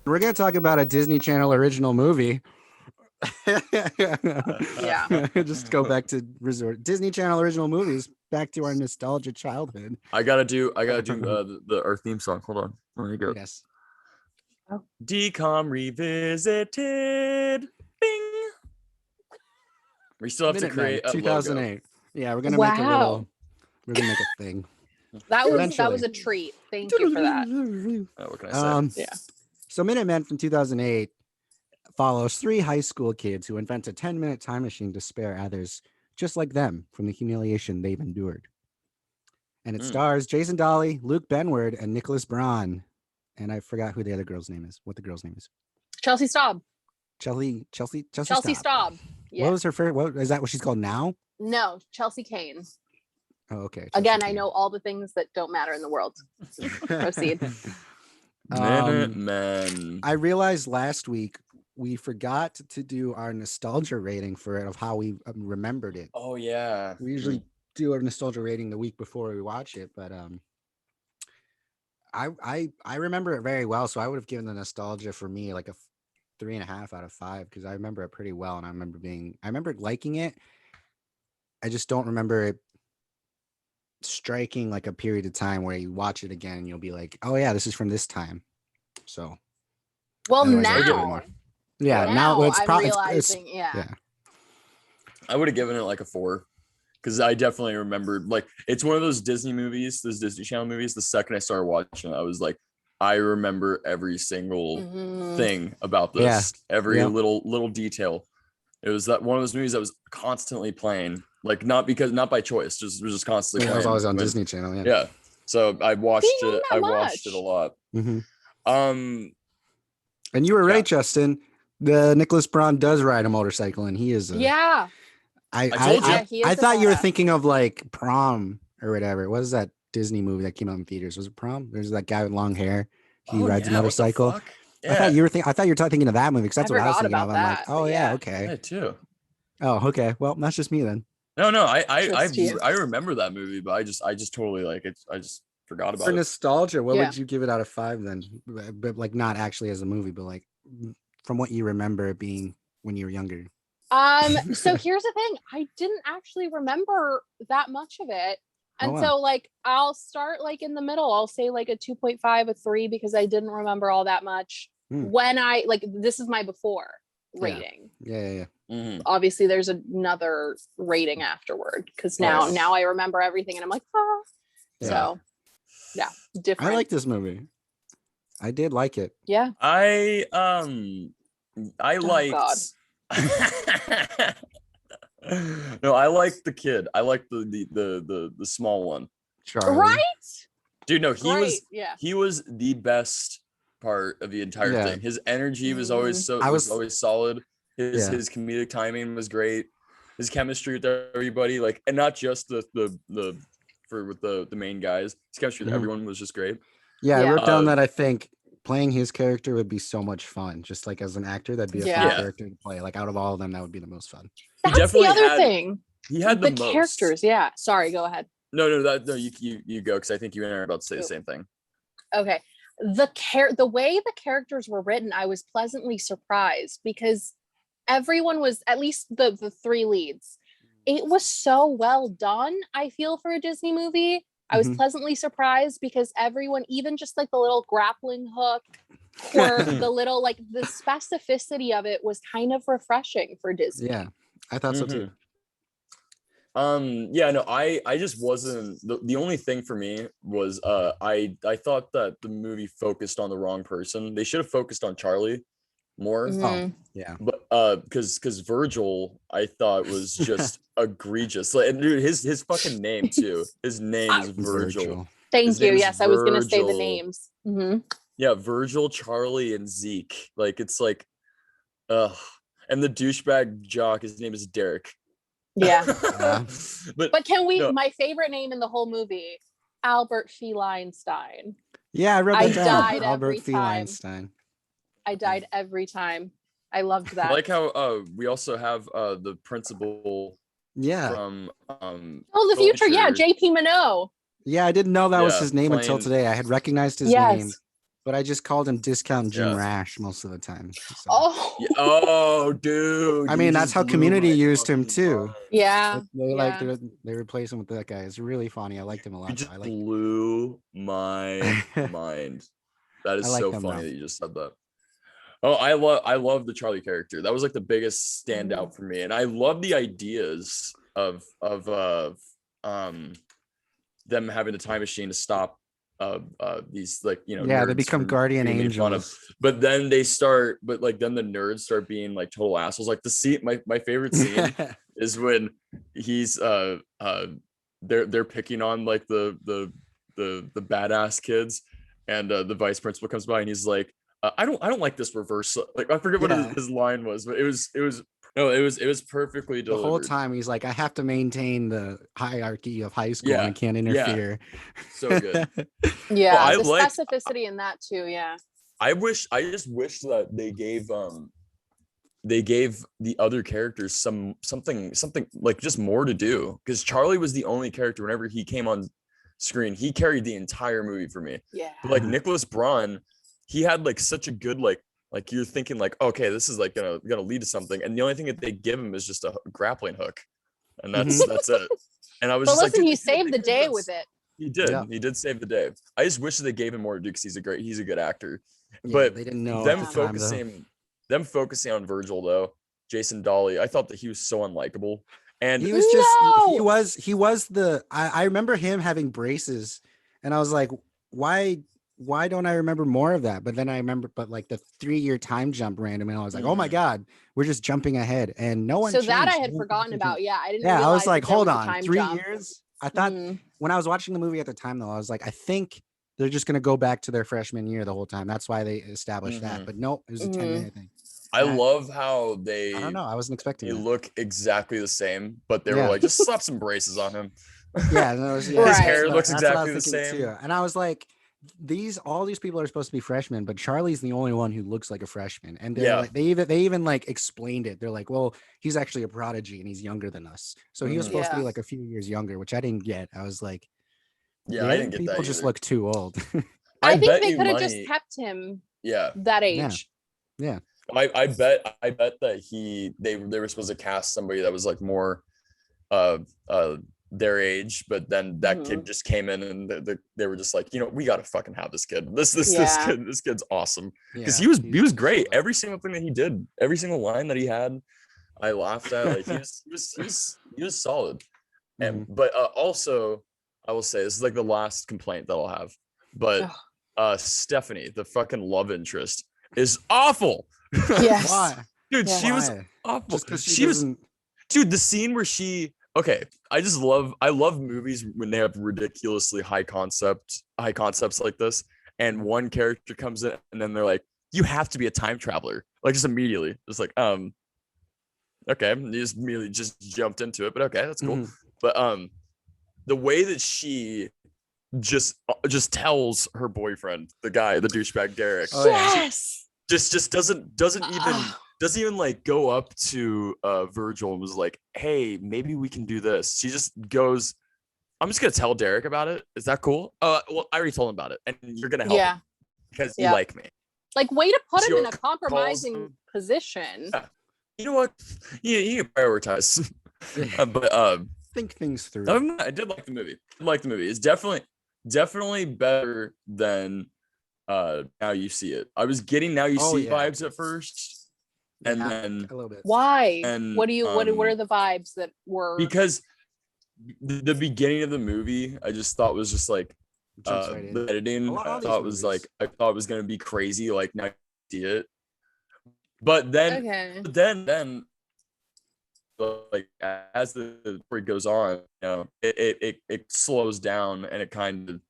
We're gonna talk about a Disney Channel original movie. Yeah. Just go back to resort Disney Channel original movies, back to our nostalgia childhood. I gotta do our theme song. Hold on. Let me go. Yes. DCOM revisited. Bing. We still have to create a 2008. logo. Yeah, we're gonna make a little. We're gonna make a thing. That was Eventually. a treat. Thank you for that. What can I say? Yeah. So Minutemen from 2008 follows 3 high school kids who invent a 10-minute time machine to spare others just like them from the humiliation they've endured. And it stars Jason Dolley, Luke Benward, and Nicholas Braun. And I forgot who the other girl's name is. What the girl's name is? Chelsea Staub. Chelsea Staub. Yeah. What was her first? What is that? What she's called now? No, Chelsea Kane. Oh, okay. Chelsea Again, Kane. I know all the things that don't matter in the world. Proceed. Man. I realized last week we forgot to do our nostalgia rating for it of how we remembered it. Oh yeah. We usually do a nostalgia rating the week before we watch it, but I remember it very well, so I would have given the nostalgia for me like a 3.5 out of 5 because I remember it pretty well, and I remember liking it. I just don't remember it striking like a period of time where you watch it again and you'll be like, oh yeah, this is from this time. So well, otherwise, I would give it now, more. Now it's I'm probably realizing, I would have given it like a 4 because I definitely remembered, like, it's one of those Disney movies, those Disney Channel movies. The second I started watching it, I was like, I remember every single thing about this, every little detail. It was that one of those movies that was constantly playing, like not by choice, just it was just constantly playing. It was always on Disney Channel. Yeah. So I watched it. I watched it a lot. And you were right, Justin. The Nicholas Braun does ride a motorcycle, and he is. Yeah. I thought you were thinking of like Prom or whatever. What is that Disney movie that came out in theaters? Was it Prom? There's that guy with long hair. He rides a motorcycle. Yeah. I thought you were thinking of that movie because that's what I was thinking of. I'm like, oh yeah, okay. Yeah, too. Oh, okay. Well, that's just me then. No, I remember that movie, but I just totally like it. I just forgot about it. For nostalgia, what would you give it out of 5 then? But like not actually as a movie, but like from what you remember it being when you were younger. So here's the thing. I didn't actually remember that much of it. And so like I'll start like in the middle. I'll say like a 2.5, a 3 because I didn't remember all that much when I like this is my before rating. Yeah. Obviously there's another rating afterward because now I remember everything and I'm like, so yeah, different. I like this movie. I did like it. Yeah. I liked no, I liked the kid. I liked the small one. Charlie. Right? Dude, no, he was the best part of the entire thing. His energy was always always solid. His comedic timing was great. His chemistry with everybody, like, and not just with the main guys. His chemistry with everyone was just great. Yeah, I wrote down that I think playing his character would be so much fun. Just like as an actor, that'd be a fun character to play. Like out of all of them, that would be the most fun. That's the other thing. He had the most characters. Yeah. Sorry, go ahead. No, you go because I think you and I are about to say the same thing. Okay. The way the characters were written, I was pleasantly surprised because everyone was, at least the 3 leads, it was so well done. I feel for a Disney movie. I was pleasantly surprised because everyone, even just like the little grappling hook or the little, like the specificity of it was kind of refreshing for Disney. Yeah, I thought so too. I just wasn't, the only thing for me was I thought that the movie focused on the wrong person. They should have focused on Charlie more. But because Virgil I thought was just egregious. Like, and dude, his fucking name too. His name is Virgil. Thank you. Yes, I was gonna say the names. Yeah, Virgil, Charlie, and Zeke. Like it's like, and the douchebag jock, his name is Derek. Yeah. But can we? My favorite name in the whole movie, Albert Feinstein. Yeah, I wrote that down. Died Albert every time. Feinstein. I died every time. I loved that. I like how we also have the principal. Yeah. From the future. Yeah, JP Minot. Yeah, I didn't know that was his name until today. I had recognized his name. but I just called him Discount Jim Yeah. Rash most of the time. So. Oh, Yeah. Oh, dude. I you mean, that's just how blew Community my used him fucking too. mind. yeah. They replace him with that guy. It's really funny. I liked him a You lot. just I like blew my mind. That is I like so him, funny though. that you just said that. Oh, I love the Charlie character. That was like the biggest standout for me, and I love the ideas of them having the time machine to stop these like they nerds become from guardian being made fun of. angels. But then then the nerds start being like total assholes. Like the scene, my favorite scene is when he's they're picking on like the badass kids, and the vice principal comes by and he's like, I don't like this reverse. Like I forget what his line was, but it was perfectly The delivered. whole time he's like, I have to maintain the hierarchy of high school and I can't interfere. So good. Yeah, I the like- specificity in that too. Yeah. I just wish that they gave the other characters something like just more to do, because Charlie was the only character whenever he came on screen, he carried the entire movie for me. Yeah. But like Nicholas Braun, he had like such a good like you're thinking like, okay, this is like gonna lead to something, and the only thing that they give him is just a grappling hook, and that's it. And I was But just listen, like, he saved the day with it. He did. Yeah. He did save the day. I just wish that they gave him more to do because he's a good actor. Yeah, but they didn't know them at the time, though. focusing on Virgil though, Jason Dolley, I thought that he was so unlikable. And He was just No! he was the I remember him having braces, and I was like, why don't I remember more of that? But then I remember, like the 3-year time jump randomly, and I was like, oh my god, we're just jumping ahead, and no one. So that I changed. had forgotten about. Yeah, I didn't. Yeah, I was realize like, that there hold was a on, time 3 jump. years. I thought Mhm. when I was watching the movie at the time, though, I was like, I think they're just gonna go back to their freshman year the whole time. That's why they established that. But no, it was a 10-minute thing. I love how I don't know. I wasn't expecting they that. look exactly the same, but they were like, just slap some braces on him. Yeah, no, his Right. hair looks that's what I exactly was the thinking same. too. And I was like, all these people are supposed to be freshmen, but Charlie's the only one who looks like a freshman. And they're like, they even like explained it. They're like, well, he's actually a prodigy and he's younger than us. So he was supposed to be like a few years younger, which I didn't get. I was like, yeah, I didn't get people that just either. look too old. I think bet they you could have just money- kept him Yeah. that age. Yeah. I bet that they were supposed to cast somebody that was like more their age, but then that kid just came in and they were just like, we gotta fucking have this kid. This kid's awesome, because he was great. Every single thing that he did, every single line that he had, I laughed at. Like he was solid. And but also I will say, this is like the last complaint that I'll have, but Stephanie, the fucking love interest, is awful. Yes. Why? Dude, Yeah. she was Why? awful. Just because she was doesn't. dude, the scene where I love movies when they have ridiculously high concepts like this, and one character comes in and then they're like, you have to be a time traveler, like just immediately, just like okay, you just immediately just jumped into it, but okay, that's cool. But the way that she just tells her boyfriend, the douchebag Derek, Yes. just doesn't even like go up to Virgil and was like, hey, maybe we can do this. She just goes, I'm just gonna tell Derek about it. Is that cool? Well, I already told him about it, and you're gonna help him because you like me. Like, way to put him in a Calls compromising him. position. Yeah. You know what? You can prioritize. But Think things through. I did like the movie. It's definitely better than Now You See It. I was getting Now You See vibes at first, and then a little bit. Why? And What are the vibes that were? Because the beginning of the movie, I just thought was just like the editing. I thought it was gonna be crazy, like Now You See It. But then, then like as the story goes on, it slows down, and it kind of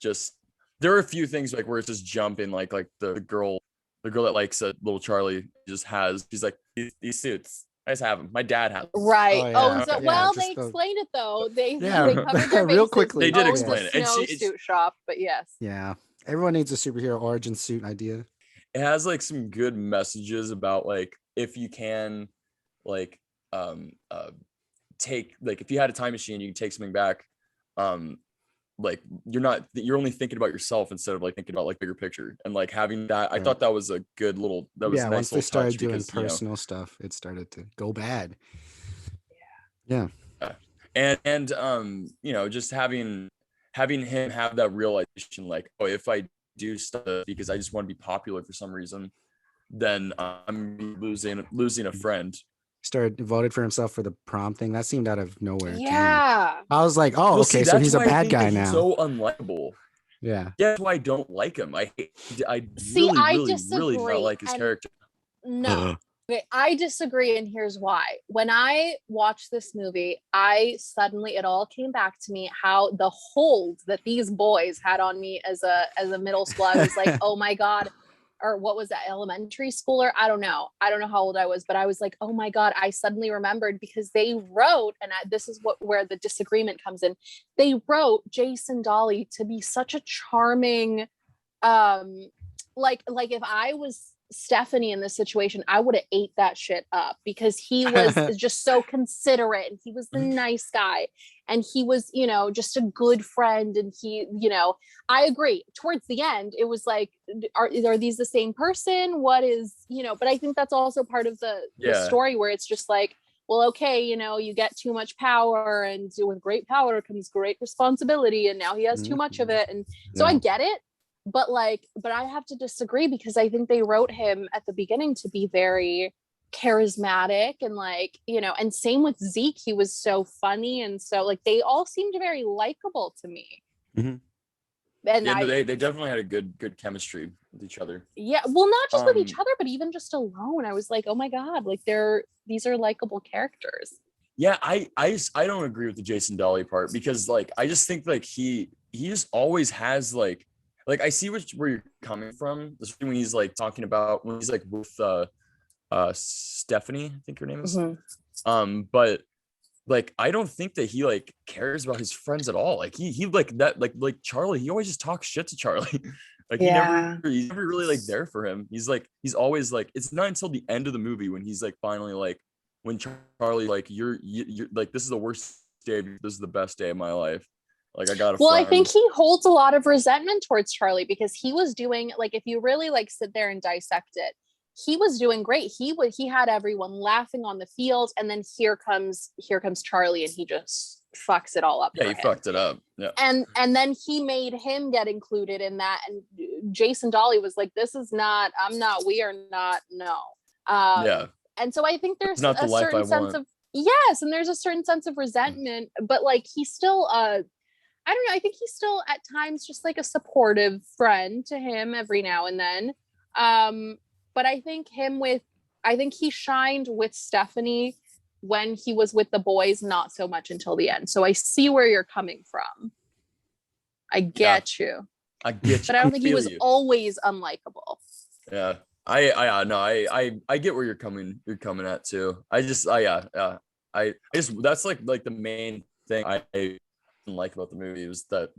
just, there are a few things like where it's just jumping, like the girl that likes little Charlie just has, she's like, these suits, I just have them. My dad has them. Right. Yeah. They explained it though. They Yeah, covered their real bases. quickly. They did Owns explain a it. And snowsuit shop, but yes. Yeah. Everyone needs a superhero origin suit idea. It has like some good messages about like, if you can like take, like if you had a time machine, you can take something back, like you're only thinking about yourself instead of like thinking about like bigger picture, and like having that, I Right. thought that was a good little, that was a Once nice they little started touch doing because, you know, personal stuff, it started to go bad. Yeah. and you know, just having him have that realization, like, oh, if I do stuff because I just want to be popular for some reason, then I'm losing a friend. Started voted for himself for the prom thing. That seemed out of nowhere. To me. Yeah. I was like, oh, Well, okay, see, so that's he's a why I bad think guy that he's now. so unlikable. Yeah. That's why I don't like him. I See, really, I really, really disagree, not like his and character. no. Okay, I disagree, and here's why. When I watched this movie, it all came back to me how the hold that these boys had on me as a middle school. I was like, oh my God. Or what was that, elementary schooler? I don't know how old I was, but I was like, oh my God, I suddenly remembered because they wrote, and this is where the disagreement comes in. They wrote Jason Dolley to be such a charming, like if I was Stephanie in this situation, I would have ate that shit up because he was just so considerate, and he was the nice guy, and he was, you know, just a good friend, and he, you know, I agree. Towards the end, it was like, are these the same person? What is, you know? But I think that's also part of the story where it's just like, well, okay, you know, you get too much power, and with great power comes great responsibility, and now he has too much of it, and so I get it. But I have to disagree because I think they wrote him at the beginning to be very charismatic, and like, you know, and same with Zeke, he was so funny, and so like they all seemed very likable to me. Mm-hmm. And they definitely had a good chemistry with each other. Yeah, well, not just with each other, but even just alone. I was like, oh my God, like these are likable characters. Yeah, I don't agree with the Jason Dolley part because like I just think like he just always has like I see where you're coming from, especially when he's like talking about when he's like with Stephanie, I think her name is. Mm-hmm. But like I don't think that he like cares about his friends at all. Like he like that like Charlie, he always just talks shit to Charlie. Like he's never really like there for him. He's always like, it's not until the end of the movie when he's like finally like, when Charlie like you're like, this is the worst day, this is the best day of my life. Like I got I think he holds a lot of resentment towards Charlie because he was doing, like, if you really like sit there and dissect it, he was doing great. He had everyone laughing on the field, and then here comes Charlie, and he just fucks it all up. Yeah, he fucked it up. Yeah. And then he made him get included in that, and Jason Dolley was like, this is not, we are not, no. Yeah. And so I think there's not the a life certain sense of, yes, and there's a certain sense of resentment, but like he's still I don't know, I think he's still at times just like a supportive friend to him every now and then. But I think he shined with Stephanie when he was with the boys, not so much until the end. So I see where you're coming from. I get you. I get you. But I don't think he was always unlikable. Yeah. I get where you're coming at too. I just that's like the main thing I didn't like about the movie was that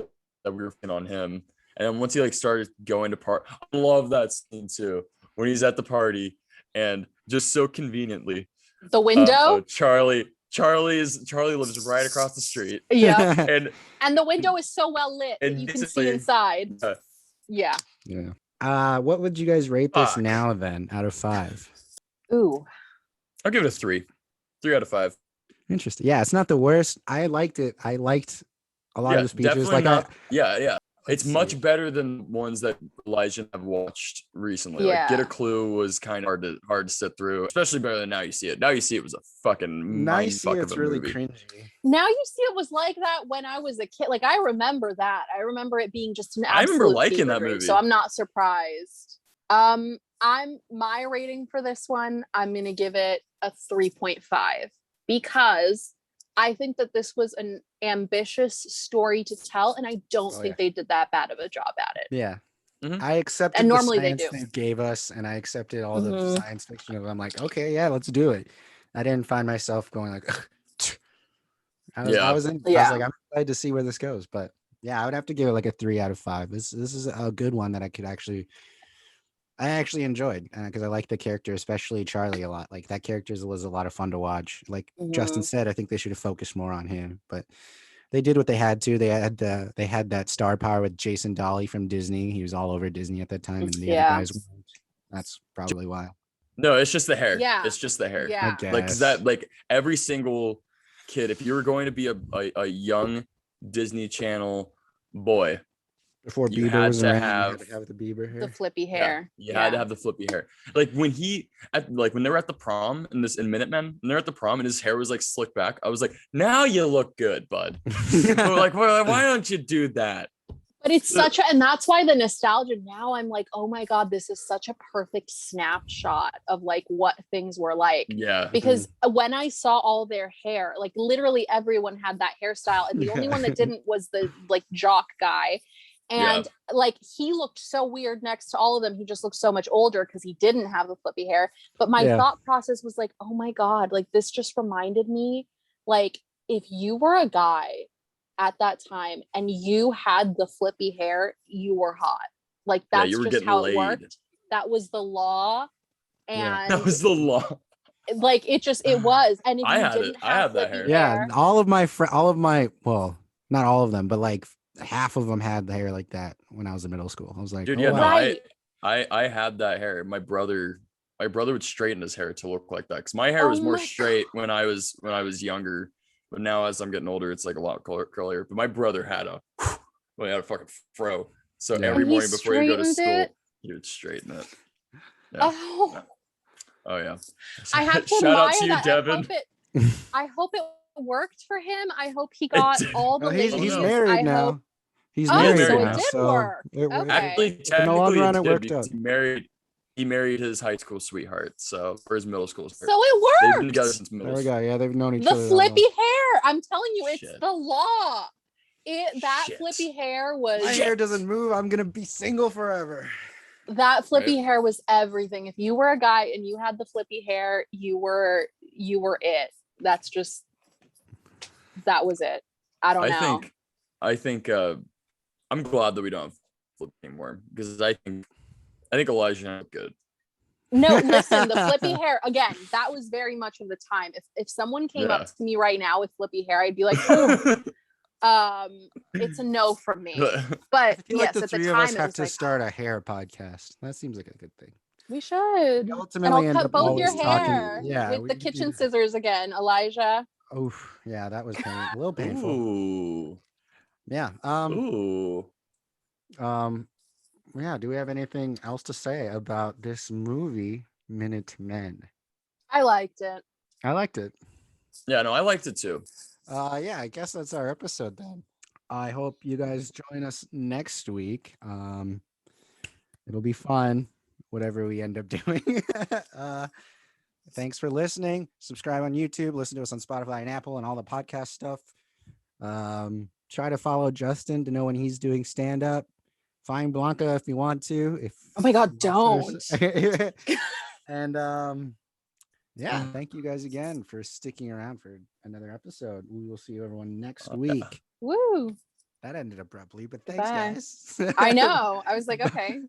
we were on him. And then once he like started going to I love that scene too, when he's at the party and just so conveniently the window. Charlie lives right across the street. Yeah. and the window is so well lit that you can see inside. Yeah. What would you guys rate this now then out of 5? Ooh. I'll give it a 3. 3 out of 5. Interesting. Yeah, it's not the worst. I liked it. I liked a lot of the speeches. Like yeah. It's much better than ones that Elijah and I've watched recently. Yeah. Like Get a Clue was kind of hard to sit through, especially better than Now You See It. Now You See It was a fucking Now You See mindfuck It's of a really movie. cringy. Now You See It was like that when I was a kid. Like I remember that. I remember it being just an absolute I remember liking that movie. So I'm not surprised. My rating for this one, I'm gonna give it a 3.5 because I think that this was an ambitious story to tell, and I don't think they did that bad of a job at it. Yeah. Mm-hmm. I accepted and normally the science they do. they gave us, and I accepted all the science fiction of it. I'm like, okay, yeah, let's do it. I didn't find myself going like, I was like, I'm excited to see where this goes. But yeah, I would have to give it like a 3 out of 5. This is a good one that I actually enjoyed because I like the character, especially Charlie, a lot. Like that character was a lot of fun to watch. Like Justin said, I think they should have focused more on him, but They did what they had to. They had that star power with Jason Dolley from Disney. He was all over Disney at that time, and the other Yeah. guys weren't. That's probably why. No, it's just the hair. Yeah. It's just the hair. I Yeah. guess. Like, 'cause that, like, every single kid, if you were going to be a young Disney Channel boy, Before you Bieber had was to around, have- you had to have the Bieber hair. The flippy hair. you had to have the flippy hair. Like when when they were at the prom in Minutemen, and they're at the prom and his hair was like slicked back, I was like, now you look good, bud. But like, why don't you do that? But it's and that's why the nostalgia now, I'm like, oh my God, this is such a perfect snapshot of like what things were like. Yeah. Because when I saw all their hair, like literally everyone had that hairstyle. And the only one that didn't was the like jock guy. And like he looked so weird next to all of them. He just looked so much older because he didn't have the flippy hair. But my thought process was like, oh my God, like this just reminded me, like if you were a guy at that time and you had the flippy hair, you were hot. Like that's just how it worked. That was the law. And that was the law. Like it was. And if I you had didn't it. I have had that flippy hair. hair, all of my well, not all of them, but like half of them had the hair like that when I was in middle school. I was like, Dude, oh, yeah, wow. no, Right. I had that hair. My brother would straighten his hair to look like that because my hair was more straight when I was younger. But now as I'm getting older, it's like a lot curlier. But my brother had a fucking fro. So every morning before you go to school, he would straighten it. Yeah. Oh yeah. I have to Shout admire out to you, that. Devin. I hope it worked for him. I hope he got all the he's ladies. married now. He's Oh, married so it now. did So work. it Actually, in the long technically, run, it it did worked because out. he married his high school sweetheart, or his middle school So sweetheart. it They've been worked. together since middle There we school. go. Yeah, they've known each The other. flippy hair. I'm telling you, it's Shit. the law. That Shit. flippy hair was My hair doesn't move. I'm gonna be single forever. that flippy hair was everything. If you were a guy and you had the flippy hair, you were it. That's just that was it. I don't know. I think I'm glad that we don't have flip anymore because I think Elijah had good. No, listen, the flippy hair again. That was very much of the time. If someone came up to me right now with flippy hair, I'd be like, it's a no from me. But I feel yes, like the at the three time, of us it have was to like, start a hair podcast. That seems like a good thing. we should. We And ultimately I'll end cut up both your always talking. hair Yeah, with the kitchen scissors again, Elijah. Oh, yeah, that was a little painful. Ooh. Yeah. Ooh. Yeah. Do we have anything else to say about this movie, Minutemen? I liked it. I liked it. Yeah, no, I liked it too. Yeah, I guess that's our episode then. I hope you guys join us next week. It'll be fun, whatever we end up doing. Thanks for listening. Subscribe on YouTube. Listen to us on Spotify and Apple and all the podcast stuff. Try to follow Justin to know when he's doing stand-up. Find Blanca if you want to. Oh my God, don't. And yeah, thank you guys again for sticking around for another episode. We will see everyone next week. Woo. That ended abruptly, but thanks, Bye. guys. I know. I was like, okay.